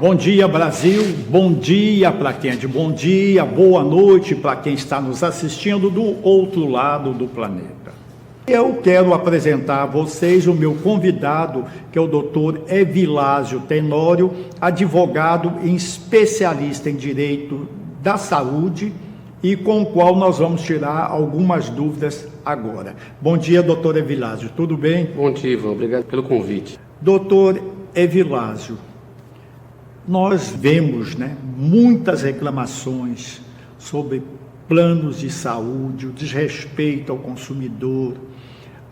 Bom dia, Brasil. Bom dia para quem é de bom dia, boa noite para quem está nos assistindo do outro lado do planeta. Eu quero apresentar a vocês o meu convidado, que é o Dr. Evilásio Tenório, advogado e especialista em direito da saúde, e com o qual nós vamos tirar algumas dúvidas agora. Bom dia, doutor Evilásio, tudo bem? Bom dia, Ivan, obrigado pelo convite. Doutor Evilásio, nós vemos muitas reclamações sobre planos de saúde, o desrespeito ao consumidor,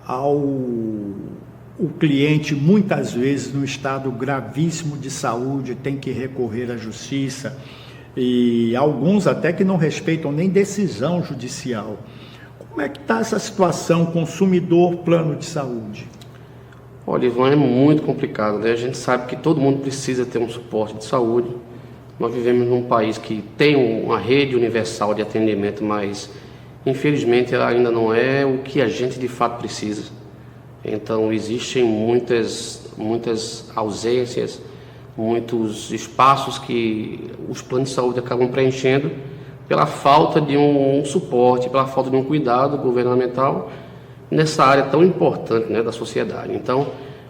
o cliente muitas vezes no estado gravíssimo de saúde tem que recorrer à justiça, e alguns até que não respeitam nem decisão judicial. Como é que está essa situação consumidor plano de saúde? Olha, Ivan, é muito complicado, né? A gente sabe que todo mundo precisa ter um suporte de saúde. Nós vivemos num país que tem uma rede universal de atendimento, mas infelizmente ela ainda não é o que a gente de fato precisa. Então existem muitas ausências, muitos espaços que os planos de saúde acabam preenchendo pela falta de um suporte, pela falta de um cuidado governamental nessa área tão importante, né, da sociedade. Então,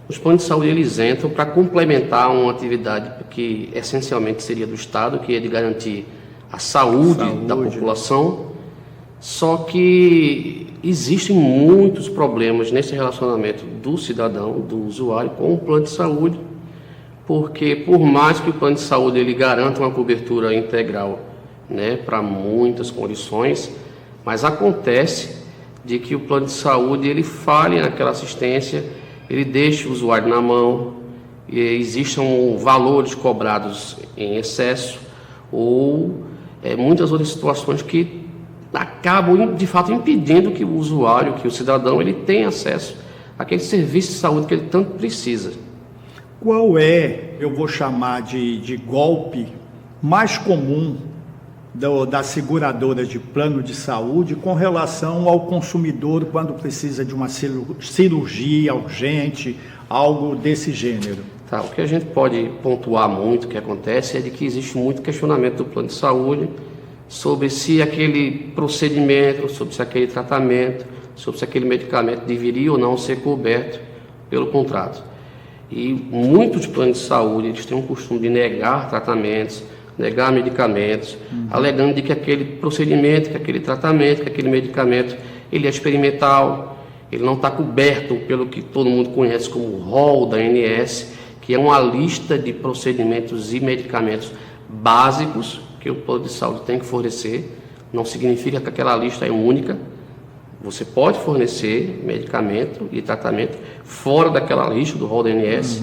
os planos de saúde eles entram para complementar uma atividade que essencialmente seria do Estado, que é de garantir a saúde da população. Só que existem muitos problemas nesse relacionamento do cidadão, do usuário, com o plano de saúde, porque por mais que o plano de saúde ele garanta uma cobertura integral, né, para muitas condições, mas acontece de que o plano de saúde ele falhe naquela assistência, ele deixa o usuário na mão, e existam valores cobrados em excesso ou muitas outras situações que acabam de fato impedindo que o usuário, que o cidadão, ele tenha acesso àquele serviço de saúde que ele tanto precisa. Qual é, eu vou chamar de golpe mais comum das seguradoras de plano de saúde com relação ao consumidor quando precisa de uma cirurgia urgente, algo desse gênero? O que a gente pode pontuar muito que acontece é de que existe muito questionamento do plano de saúde sobre se aquele procedimento, sobre se aquele tratamento, sobre se aquele medicamento deveria ou não ser coberto pelo contrato. E muitos planos de saúde eles têm o costume de negar tratamentos, negar medicamentos, alegando de que aquele procedimento, que aquele tratamento, que aquele medicamento, ele é experimental, ele não está coberto pelo que todo mundo conhece como o rol da ANS, que é uma lista de procedimentos e medicamentos básicos que o plano de saúde tem que fornecer. Não significa que aquela lista é única. Você pode fornecer medicamento e tratamento fora daquela lista do rol da ANS,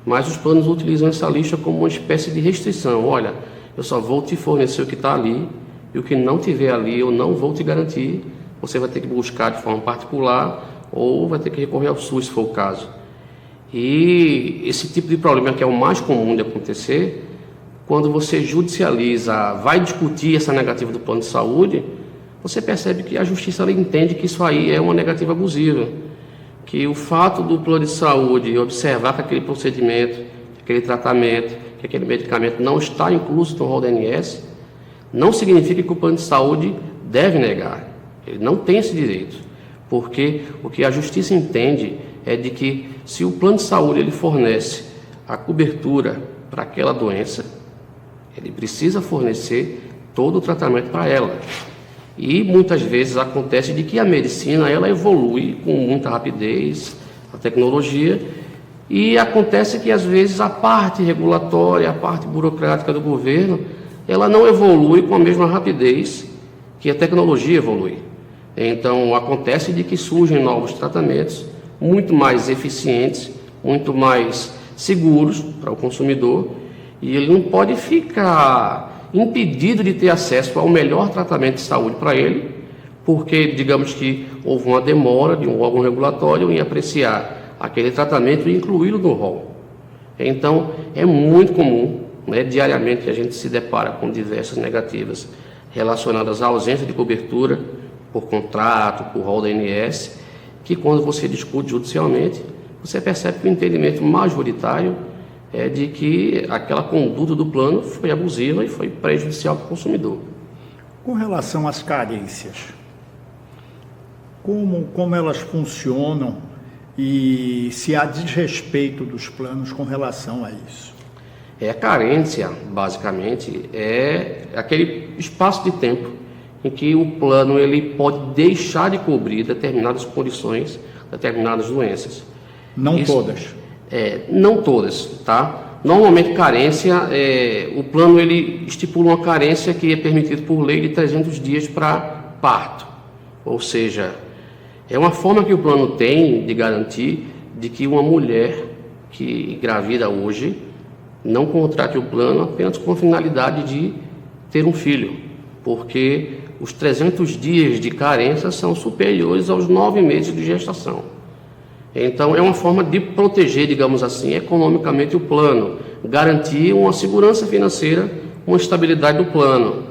mas os planos utilizam essa lista como uma espécie de restrição. Olha, eu só vou te fornecer o que está ali, e o que não tiver ali eu não vou te garantir. Você vai ter que buscar de forma particular ou vai ter que recorrer ao SUS, se for o caso. E esse tipo de problema, que é o mais comum de acontecer, quando você judicializa, vai discutir essa negativa do plano de saúde, você percebe que a justiça ela entende que isso aí é uma negativa abusiva, que o fato do plano de saúde observar que aquele procedimento, que aquele tratamento, que aquele medicamento não está incluso no rol da ANS, não significa que o plano de saúde deve negar. Ele não tem esse direito, porque o que a justiça entende é de que se o plano de saúde ele fornece a cobertura para aquela doença, ele precisa fornecer todo o tratamento para ela. E muitas vezes acontece de que a medicina ela evolui com muita rapidez, a tecnologia, e acontece que às vezes a parte regulatória, a parte burocrática do governo, ela não evolui com a mesma rapidez que a tecnologia evolui. Então acontece de que surgem novos tratamentos muito mais eficientes, muito mais seguros para o consumidor, e ele não pode ficar impedido de ter acesso ao melhor tratamento de saúde para ele, porque, digamos que houve uma demora de um órgão regulatório em apreciar aquele tratamento e incluí-lo no rol. Então, é muito comum, diariamente a gente se depara com diversas negativas relacionadas à ausência de cobertura por contrato, por rol da ANS, que quando você discute judicialmente, você percebe que o entendimento majoritário é de que aquela conduta do plano foi abusiva e foi prejudicial para o consumidor. Com relação às carências, como elas funcionam e se há desrespeito dos planos com relação a isso? A carência, basicamente, é aquele espaço de tempo em que o plano ele pode deixar de cobrir determinadas condições, determinadas doenças. Não todas. Não todas, tá? Normalmente carência, o plano ele estipula uma carência que é permitida por lei de 300 dias para parto. Ou seja, é uma forma que o plano tem de garantir de que uma mulher que engravida hoje não contrate o plano apenas com a finalidade de ter um filho, porque os 300 dias de carência são superiores aos 9 meses de gestação. Então, é uma forma de proteger, digamos assim, economicamente o plano, garantir uma segurança financeira, uma estabilidade do plano.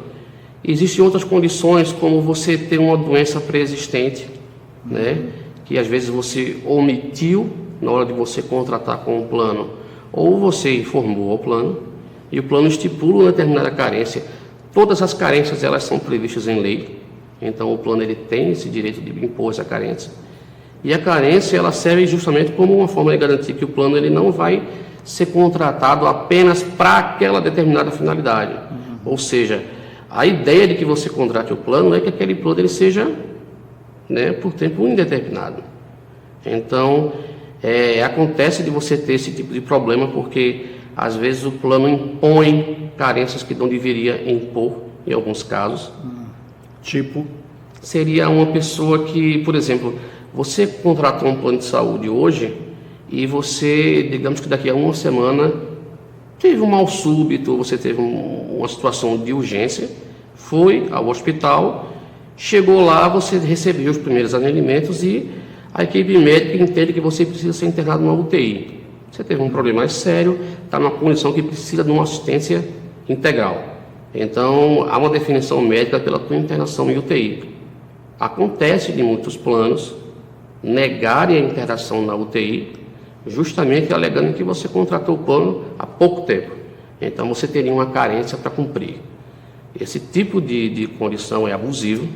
Existem outras condições, como você ter uma doença pré-existente, né, que às vezes você omitiu na hora de você contratar com o plano, ou você informou ao plano, e o plano estipula uma determinada carência. Todas as carências, elas são previstas em lei, então o plano ele tem esse direito de impor essa carência. E a carência, ela serve justamente como uma forma de garantir que o plano ele não vai ser contratado apenas para aquela determinada finalidade. Ou seja, a ideia de que você contrate o plano é que aquele plano ele seja, né, por tempo indeterminado. Então, acontece de você ter esse tipo de problema porque, às vezes, o plano impõe carências que não deveria impor, em alguns casos. Tipo? Seria uma pessoa que, por exemplo, você contratou um plano de saúde hoje e você, digamos que daqui a uma semana, teve um mal súbito, você teve uma situação de urgência, foi ao hospital, chegou lá, você recebeu os primeiros atendimentos e a equipe médica entende que você precisa ser internado numa UTI. Você teve um problema mais sério, está numa condição que precisa de uma assistência integral. Então, há uma definição médica pela tua internação em UTI. Acontece de muitos planos negarem a internação na UTI, justamente alegando que você contratou o plano há pouco tempo. Então, você teria uma carência para cumprir. Esse tipo de condição é abusivo,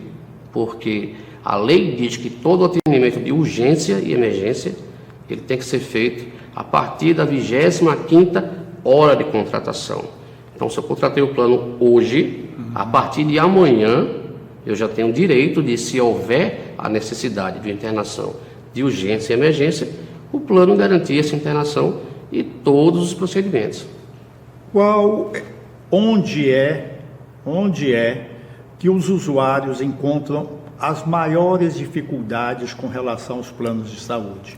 porque a lei diz que todo atendimento de urgência e emergência ele tem que ser feito a partir da 25ª hora de contratação. Então, se eu contratei o plano hoje, a partir de amanhã, eu já tenho o direito de, se houver a necessidade de internação de urgência e emergência, o plano garantir essa internação e todos os procedimentos. Onde é que os usuários encontram as maiores dificuldades com relação aos planos de saúde?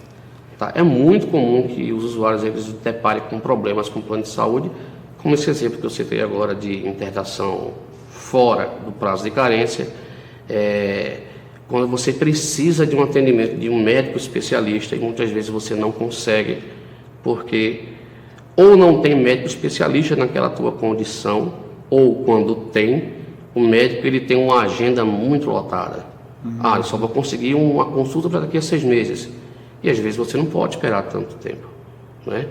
Tá? É muito comum que os usuários eles se deparem com problemas com o plano de saúde, como esse exemplo que eu citei agora de internação fora do prazo de carência, quando você precisa de um atendimento de um médico especialista e muitas vezes você não consegue, porque ou não tem médico especialista naquela tua condição, ou quando tem, o médico ele tem uma agenda muito lotada. Eu só vou conseguir uma consulta para daqui a 6 meses. E às vezes você não pode esperar tanto tempo, né?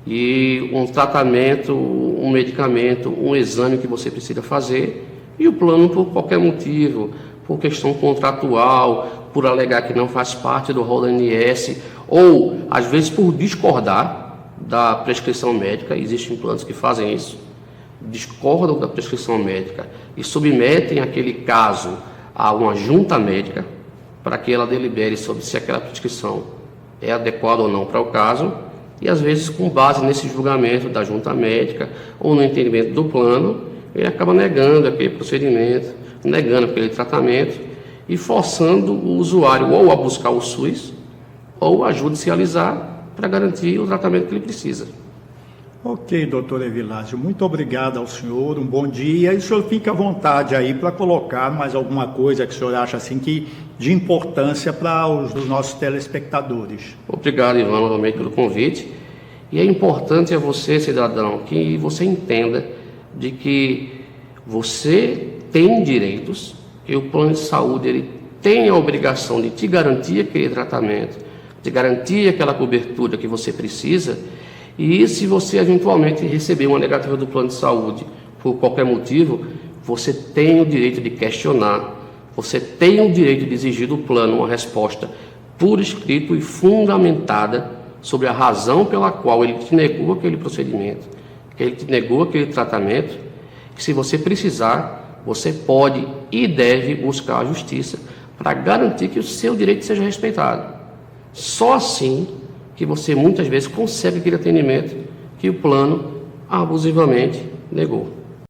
E um tratamento, um medicamento, um exame que você precisa fazer, e o plano, por qualquer motivo, por questão contratual, por alegar que não faz parte do rol da ANS, ou às vezes por discordar da prescrição médica, existem planos que fazem isso, discordam da prescrição médica e submetem aquele caso a uma junta médica para que ela delibere sobre se aquela prescrição é adequada ou não para o caso, e às vezes com base nesse julgamento da junta médica ou no entendimento do plano, ele acaba negando aquele procedimento, negando aquele tratamento e forçando o usuário ou a buscar o SUS ou a judicializar para garantir o tratamento que ele precisa. Ok, doutor Evilásio, muito obrigado ao senhor, um bom dia, e o senhor fica à vontade aí para colocar mais alguma coisa que o senhor acha assim que de importância para os nossos telespectadores. Obrigado, Ivan, novamente pelo convite, e é importante a você, cidadão, que você entenda de que você tem direitos, que o plano de saúde ele tem a obrigação de te garantir aquele tratamento, de garantir aquela cobertura que você precisa, E se você eventualmente receber uma negativa do plano de saúde por qualquer motivo, você tem o direito de questionar, você tem o direito de exigir do plano uma resposta por escrito e fundamentada sobre a razão pela qual ele te negou aquele procedimento, que ele te negou aquele tratamento, que se você precisar, você pode e deve buscar a justiça para garantir que o seu direito seja respeitado. Só assim que você muitas vezes consegue aquele atendimento que o plano abusivamente negou.